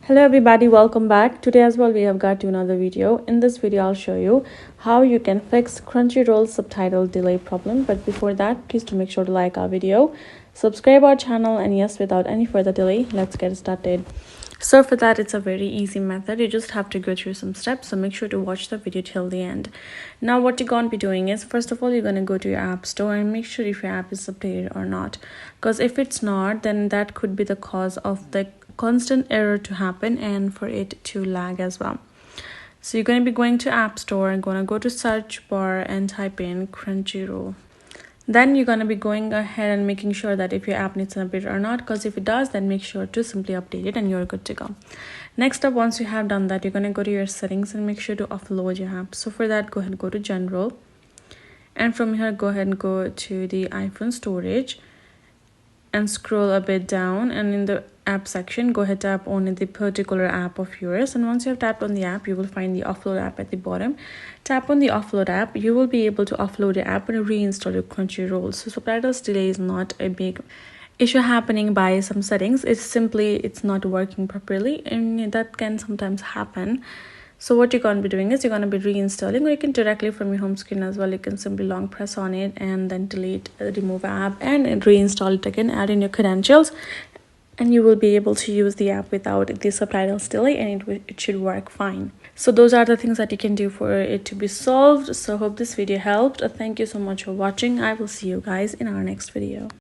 Hello everybody, welcome back. Today as well we have got to another video. In this video I'll show you how you can fix Crunchyroll subtitle delay problem. But before that, please do make sure to like our video, subscribe our channel, and yes, without any further delay, let's get started. So for that, it's a very easy method. You just have to go through some steps, so make sure to watch the video till the end. Now what you're going to be doing is, first of all, you're going to go to your app store and make sure if your app is updated or not, because if it's not, then that could be the cause of the constant error to happen and for it to lag as well. So you're going to be going to App Store and going to go to search bar and type in Crunchyroll. Then you're going to be going ahead and making sure that if your app needs an update or not, because if it does, then make sure to simply update it and you're good to go. Next up, once you have done that, you're going to go to your settings and make sure to offload your app. So for that, go ahead and go to general, and from here go ahead and go to the iPhone storage and scroll a bit down, and in the app section go ahead, tap on the particular app of yours, and once you have tapped on the app, you will find the Offload app at the bottom. Tap on the Offload app. You will be able to offload your app and reinstall your Crunchyroll. So subtitles delay is not a big issue happening by some settings. It's simply it's not working properly, and that can sometimes happen. So what you're going to be doing is you're going to be reinstalling, or you can directly from your home screen as well. You can simply long press on it and then delete, remove app, and reinstall it again, add in your credentials, and you will be able to use the app without the subtitles delay, and it should work fine. So those are the things that you can do for it to be solved. So hope this video helped. Thank you so much for watching. I will see you guys in our next video.